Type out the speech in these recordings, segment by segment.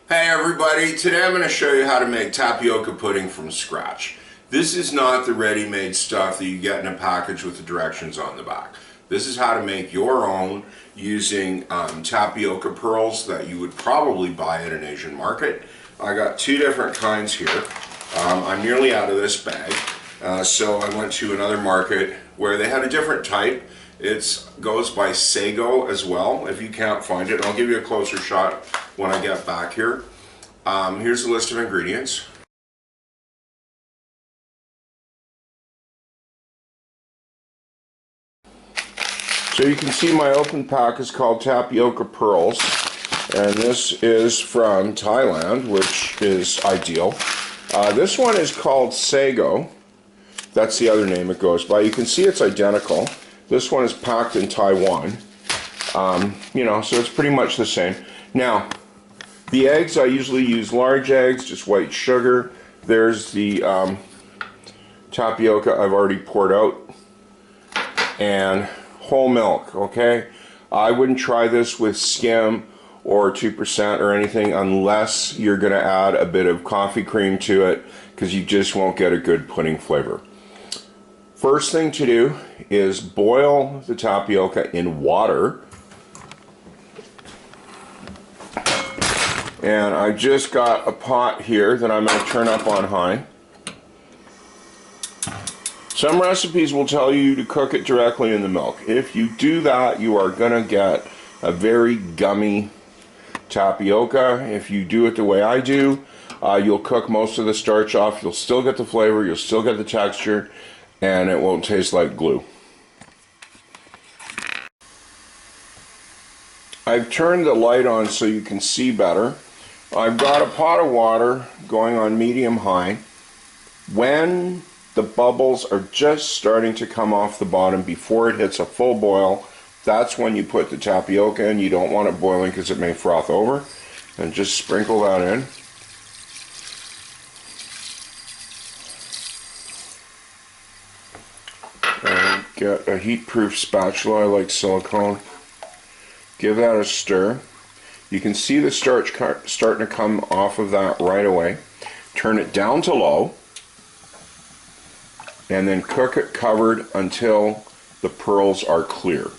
Hey everybody, today I'm going to show you how to make tapioca pudding from scratch. This is not the ready-made stuff that you get in a package with the directions on the back. This is how to make your own using tapioca pearls that you would probably buy at an Asian market. I got two different kinds here. I'm nearly out of this bag, so I went to another market where they had a different type. It goes by Sago as well, if you can't find it. I'll give you a closer shot when I get back here. Here's the list of ingredients. So you can see my open pack is called Tapioca Pearls, and this is from Thailand, which is ideal. This one is called Sago. That's the other name it goes by. You can see it's identical. This one is packed in Taiwan. So it's pretty much the same. Now, the eggs, I usually use large eggs, just white sugar. There's the tapioca I've already poured out. And whole milk, okay? I wouldn't try this with skim or 2% or anything unless you're going to add a bit of coffee cream to it, because you just won't get a good pudding flavor. First thing to do is boil the tapioca in water. And I just got a pot here that I'm going to turn up on high. Some recipes will tell you to cook it directly in the milk. If you do that, you are going to get a very gummy tapioca. If you do it the way I do, you'll cook most of the starch off. You'll still get the flavor, you'll still get the texture, and it won't taste like glue. I've turned the light on so you can see better. I've got a pot of water going on medium-high. When the bubbles are just starting to come off the bottom before it hits a full boil, that's when you put the tapioca in. You don't want it boiling because it may froth over. And just sprinkle that in. And get a heat-proof spatula. I like silicone. Give that a stir. You can see the starch starting to come off of that right away. Turn it down to low, and then cook it covered until the pearls are clear.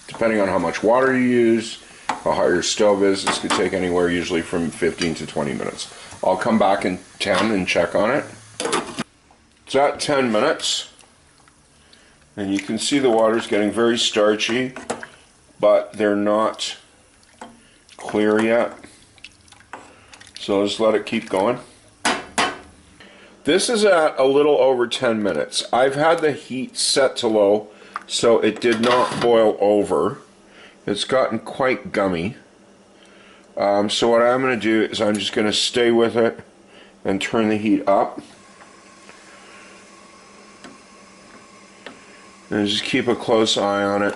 Depending on how much water you use, how high your stove is, this could take anywhere usually from 15 to 20 minutes. I'll come back in 10 and check on it. It's at 10 minutes, and you can see the water's getting very starchy, but they're not clear yet. So just let it keep going. This is at a little over 10 minutes. I've had the heat set to low, so it did not boil over. It's gotten quite gummy. So what I'm going to do is I'm just going to stay with it and turn the heat up. And just keep a close eye on it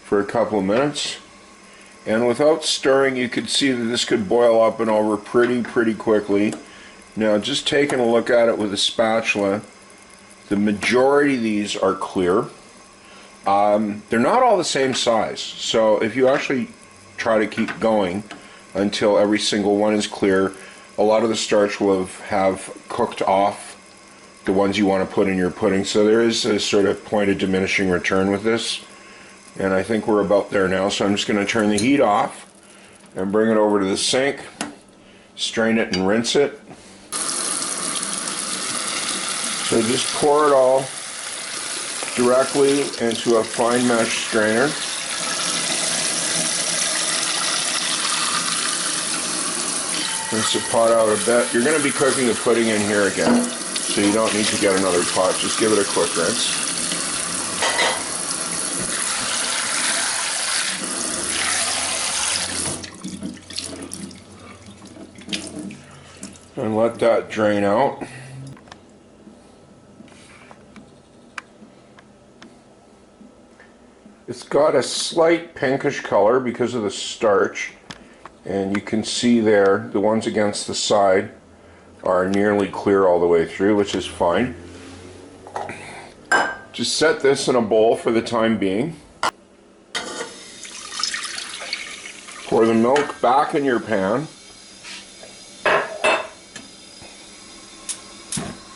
for a couple of minutes. And without stirring, you could see that this could boil up and over pretty quickly. Now, just taking a look at it with a spatula, the majority of these are clear. They're not all the same size, so if you actually try to keep going until every single one is clear, a lot of the starch will have cooked off the ones you want to put in your pudding. So there is a sort of point of diminishing return with this. And I think we're about there now, so I'm just going to turn the heat off and bring it over to the sink, strain it and rinse it. So just pour it all directly into a fine mesh strainer. Rinse the pot out a bit. You're going to be cooking the pudding in here again, so you don't need to get another pot. Just give it a quick rinse. And let that drain out. It's got a slight pinkish color because of the starch, and you can see there the ones against the side are nearly clear all the way through, which is fine. Just set this in a bowl for the time being. Pour the milk back in your pan.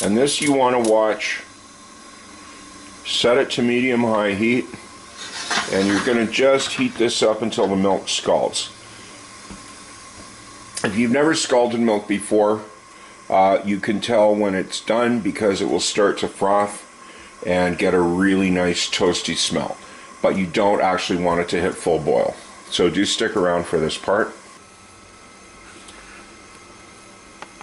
And this you want to watch. Set it to medium-high heat, and you're going to just heat this up until the milk scalds. If you've never scalded milk before, you can tell when it's done because it will start to froth and get a really nice toasty smell. But you don't actually want it to hit full boil. So do stick around for this part.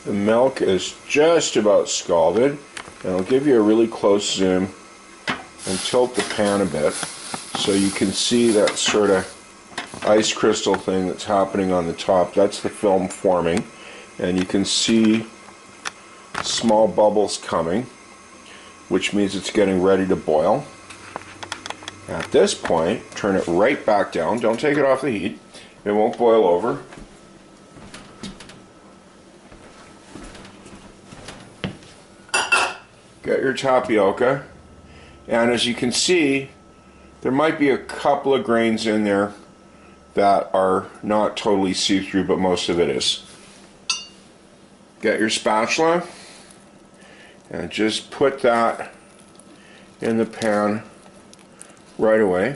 The milk is just about scalded, and I'll give you a really close zoom and tilt the pan a bit so you can see that sort of ice crystal thing that's happening on the top. That's the film forming, and you can see small bubbles coming, which means it's getting ready to boil. At this point, turn it right back down. Don't take it off the heat. It won't boil over. Get your tapioca, and as you can see, there might be a couple of grains in there that are not totally see-through, but most of it is. Get your spatula and just put that in the pan right away.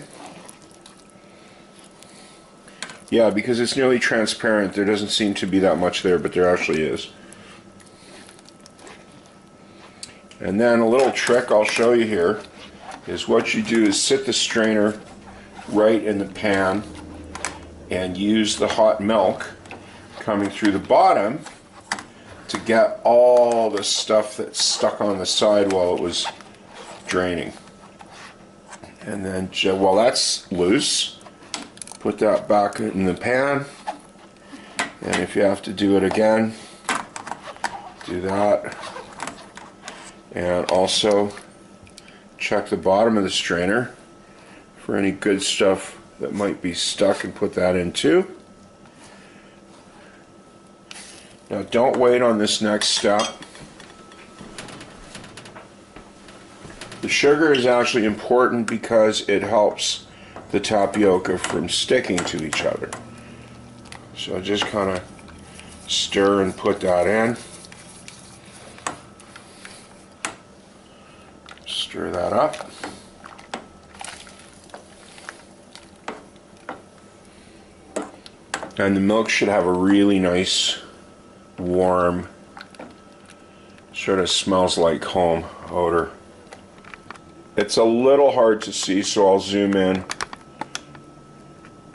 Yeah, because it's nearly transparent, there doesn't seem to be that much there, but there actually is. And then a little trick I'll show you here is what you do is sit the strainer right in the pan and use the hot milk coming through the bottom to get all the stuff that's stuck on the side while it was draining. And then while that's loose, put that back in the pan, and if you have to do it again, do that. And also check the bottom of the strainer for any good stuff that might be stuck and put that in too. Now don't wait on this next step. The sugar is actually important because it helps the tapioca from sticking to each other. So just kind of stir and put that in. Stir that up. And the milk should have a really nice, warm, sort of smells like home odor. It's a little hard to see, so I'll zoom in.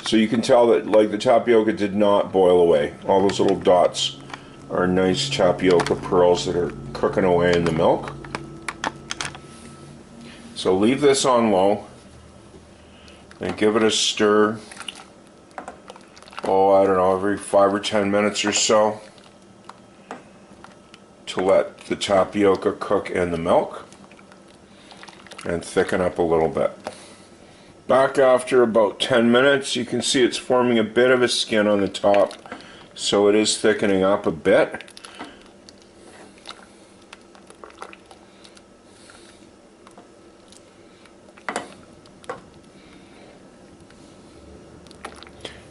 So you can tell that like the tapioca did not boil away. All those little dots are nice tapioca pearls that are cooking away in the milk. So leave this on low and give it a stir, oh, I don't know, every 5 or 10 minutes or so to let the tapioca cook in the milk and thicken up a little bit. Back after about 10 minutes, you can see it's forming a bit of a skin on the top, so it is thickening up a bit.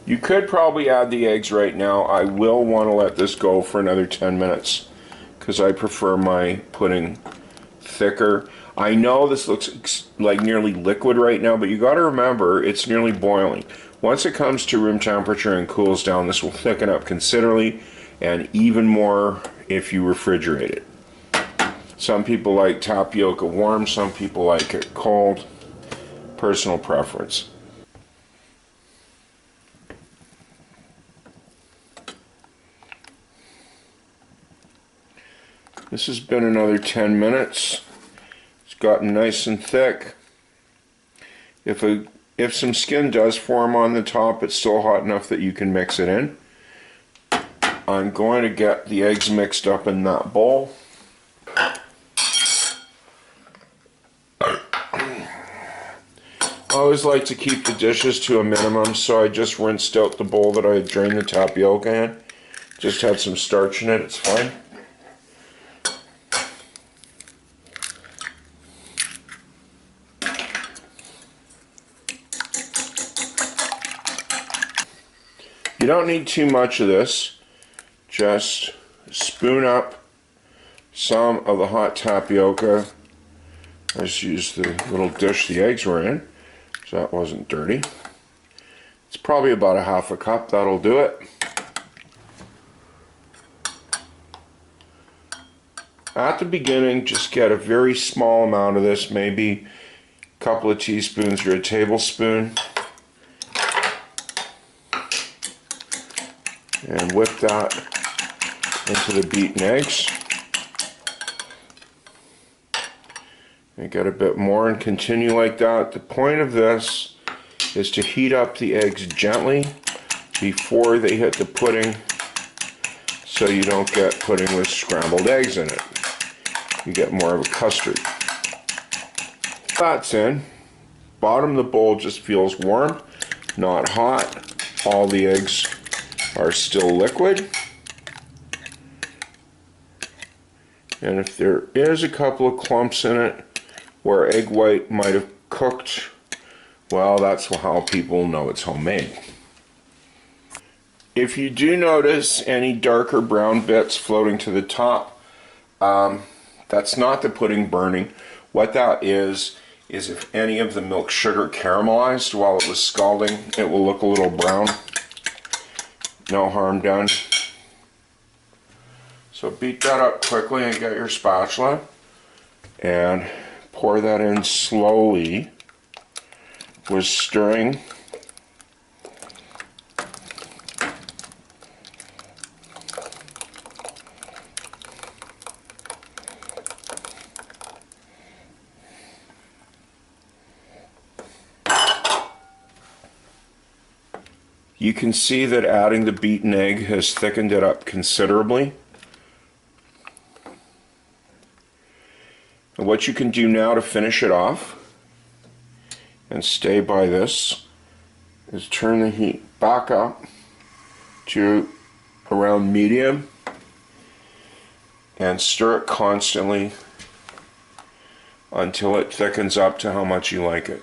You could probably add the eggs right now. I will want to let this go for another 10 minutes because I prefer my pudding thicker. I know this looks like nearly liquid right now, but you got to remember it's nearly boiling. Once it comes to room temperature and cools down, this will thicken up considerably, and even more if you refrigerate it. Some people like tapioca warm, some people like it cold. Personal preference. This has been another 10 minutes. It's gotten nice and thick. If some skin does form on the top, it's still hot enough that you can mix it in. I'm going to get the eggs mixed up in that bowl. I always like to keep the dishes to a minimum, so I just rinsed out the bowl that I had drained the tapioca in. Just had some starch in it, it's fine. You don't need too much of this. Just spoon up some of the hot tapioca. I just used the little dish the eggs were in, so that wasn't dirty. It's probably about a half a cup, that'll do it. At the beginning, just get a very small amount of this, maybe a couple of teaspoons or a tablespoon. And whip that into the beaten eggs. And get a bit more and continue like that. The point of this is to heat up the eggs gently before they hit the pudding, so you don't get pudding with scrambled eggs in it. You get more of a custard. That's in. Bottom of the bowl just feels warm, not hot. All the eggs are still liquid. And if there is a couple of clumps in it where egg white might have cooked, well, that's how people know it's homemade. If you do notice any darker brown bits floating to the top, that's not the pudding burning. What that is if any of the milk sugar caramelized while it was scalding, it will look a little brown. No harm done. So beat that up quickly and get your spatula and pour that in slowly with stirring. You can see that adding the beaten egg has thickened it up considerably. And what you can do now to finish it off, and stay by this, is turn the heat back up to around medium and stir it constantly until it thickens up to how much you like it.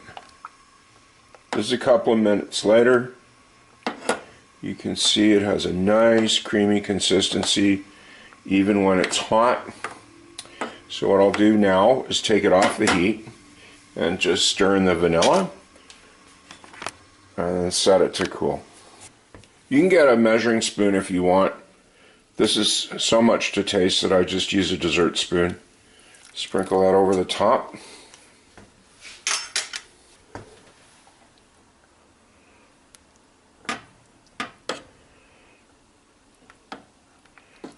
Just a couple of minutes later, you can see it has a nice creamy consistency even when it's hot. So what I'll do now is take it off the heat and just stir in the vanilla and then set it to cool. You can get a measuring spoon if you want. This is so much to taste that I just use a dessert spoon. Sprinkle that over the top.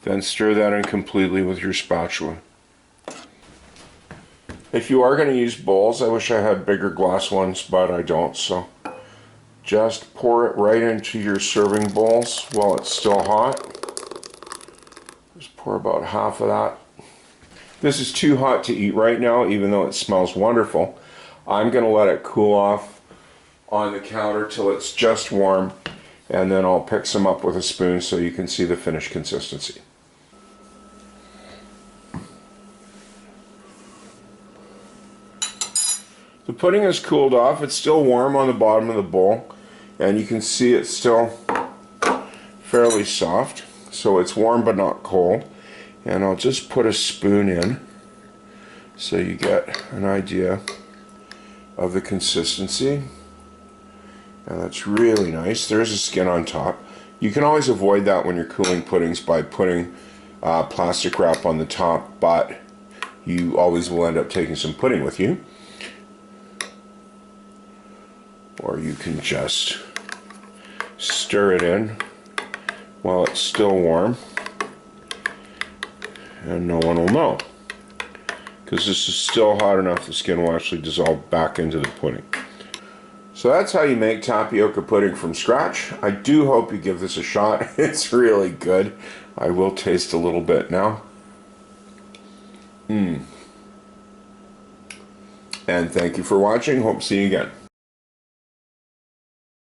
Then stir that in completely with your spatula. If you are going to use bowls, I wish I had bigger glass ones, but I don't, so just pour it right into your serving bowls while it's still hot. Just pour about half of that. This is too hot to eat right now, even though it smells wonderful. I'm going to let it cool off on the counter till it's just warm, and then I'll pick some up with a spoon so you can see the finished consistency. The pudding has cooled off. It's still warm on the bottom of the bowl, and you can see it's still fairly soft, so it's warm but not cold. And I'll just put a spoon in so you get an idea of the consistency. And that's really nice. There's a skin on top. You can always avoid that when you're cooling puddings by putting plastic wrap on the top, but you always will end up taking some pudding with you. Or you can just stir it in while it's still warm, and no one will know, because this is still hot enough the skin will actually dissolve back into the pudding. So that's how you make tapioca pudding from scratch. I do hope you give this a shot. It's really good. I will taste a little bit now. And thank you for watching. Hope to see you again.